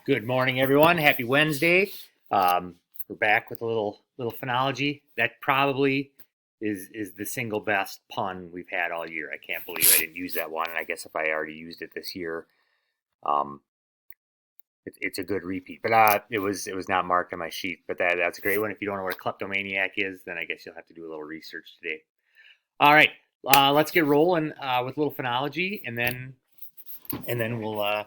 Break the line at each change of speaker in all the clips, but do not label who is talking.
Good morning, everyone. Happy Wednesday. We're back with a little phenology. That probably is the single best pun we've had all year. I can't believe I didn't use that one, and I guess if I already used it this year, um, it's a good repeat. But it was not marked on my sheet. But that's a great one. If you don't know what a kleptomaniac is, then I guess you'll have to do a little research today. All right, let's get rolling with a little phenology, and then we'll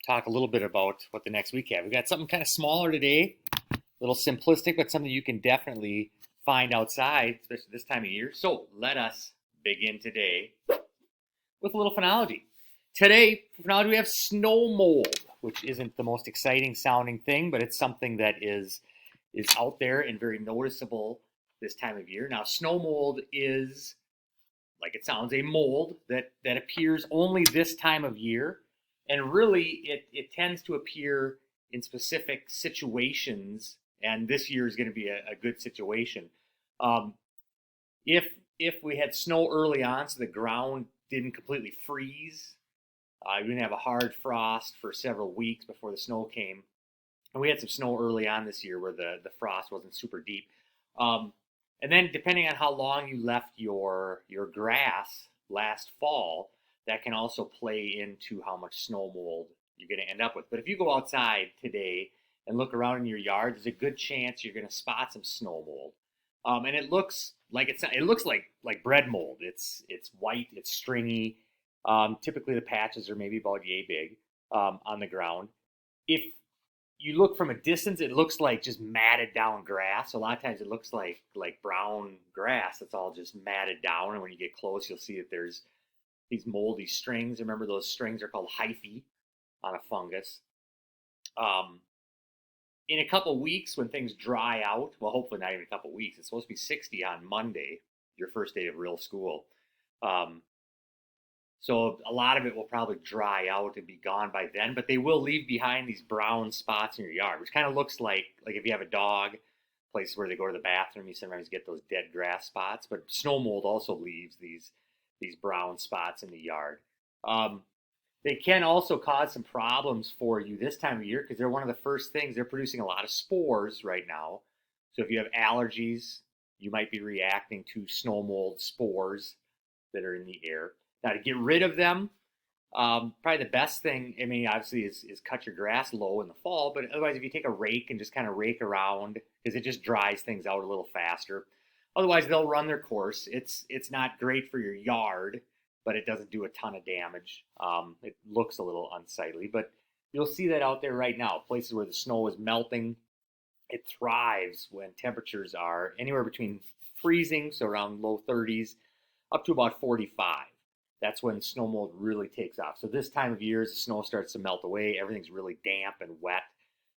talk a little bit about what the next week have. We've got something kind of smaller today, a little simplistic, but something you can definitely find outside, especially this time of year. So let us begin today with a little phenology. Today, for phenology, we have snow mold, which isn't the most exciting sounding thing, but it's something that is out there and very noticeable this time of year. Now, snow mold is, like it sounds, a mold that appears only this time of year, and really it tends to appear in specific situations. And this year is going to be a good situation. Um, if we had snow early on, so the ground didn't completely freeze, we didn't have a hard frost for several weeks before the snow came, and we had some snow early on this year where the frost wasn't super deep. Um, and then depending on how long you left your grass last fall, that can also play into how much snow mold you're going to end up with. But if you go outside today and look around in your yard, there's a good chance you're going to spot some snow mold. And it looks like it looks like bread mold. It's white, it's stringy. Typically the patches are maybe about yay big on the ground. If you look from a distance, it looks like just matted down grass. A lot of times it looks like brown grass that's all just matted down, and when you get close, you'll see that there's these moldy strings. Remember, those strings are called hyphae on a fungus. Um, in a couple weeks, when things dry out, well, hopefully not even a couple weeks. It's supposed to be 60 on Monday, your first day of real school. Um, so a lot of it will probably dry out and be gone by then, but they will leave behind these brown spots in your yard, which kind of looks like if you have a dog, places where they go to the bathroom, you sometimes get those dead grass spots. But snow mold also leaves these brown spots in the yard. Um, they can also cause some problems for you this time of year because they're one of the first things. They're producing a lot of spores right now. So if you have allergies, you might be reacting to snow mold spores that are in the air. Now, to get rid of them, probably the best thing, I mean, obviously, is cut your grass low in the fall. But otherwise, if you take a rake and just kind of rake around, because it just dries things out a little faster. Otherwise, they'll run their course. It's not great for your yard, but it doesn't do a ton of damage. It looks a little unsightly, but you'll see that out there right now. Places where the snow is melting, it thrives when temperatures are anywhere between freezing, so around low 30s, up to about 45. That's when snow mold really takes off. So this time of year, as the snow starts to melt away, everything's really damp and wet.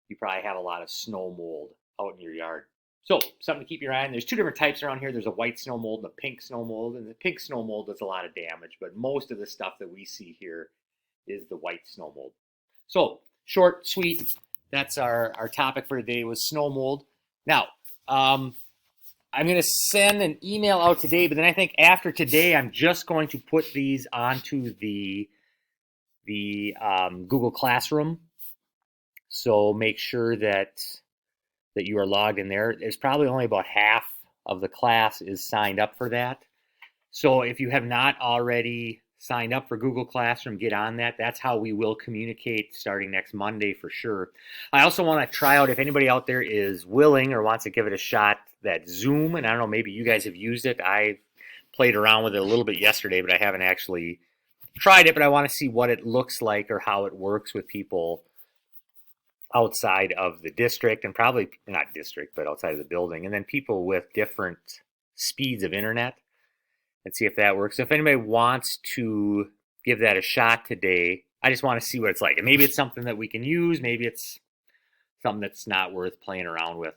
You probably have a lot of snow mold out in your yard. So something to keep your eye on. There's two different types around here. There's a white snow mold and a pink snow mold. And the pink snow mold does a lot of damage, but most of the stuff that we see here is the white snow mold. So short, sweet. That's our topic for today was snow mold. Now, I'm going to send an email out today, but then I think after today, I'm just going to put these onto the Google Classroom. So make sure that you are logged in there. There's probably only about half of the class is signed up for that. So if you have not already signed up for Google Classroom, get on that. That's how we will communicate starting next Monday for sure. I also want to try out, if anybody out there is willing or wants to give it a shot, that Zoom. And I don't know, maybe you guys have used it. I played around with it a little bit yesterday, but I haven't actually tried it. But I want to see what it looks like or how it works with people outside of the district, and probably not district, but outside of the building, and then people with different speeds of internet, and see if that works. So if anybody wants to give that a shot today, I just want to see what it's like. And maybe it's something that we can use. Maybe it's something that's not worth playing around with.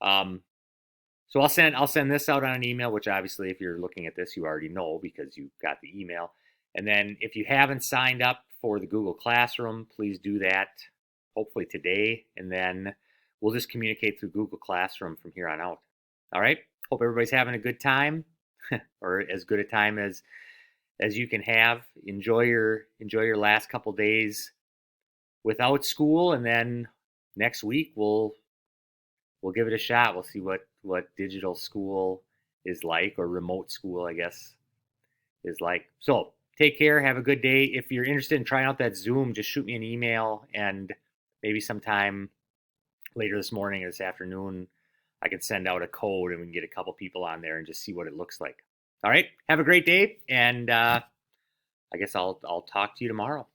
So I'll send this out on an email, which obviously if you're looking at this, you already know because you got the email. And then if you haven't signed up for the Google Classroom, please do that hopefully today. And then we'll just communicate through Google Classroom from here on out. All right. Hope everybody's having a good time or as good a time as you can have. Enjoy your last couple days without school, and then next week we'll give it a shot. We'll see what digital school is like, or remote school, I guess, is like. So take care. Have a good day. If you're interested in trying out that Zoom, just shoot me an email, and maybe sometime later this morning or this afternoon, I can send out a code and we can get a couple people on there and just see what it looks like. All right. Have a great day, and I guess I'll talk to you tomorrow.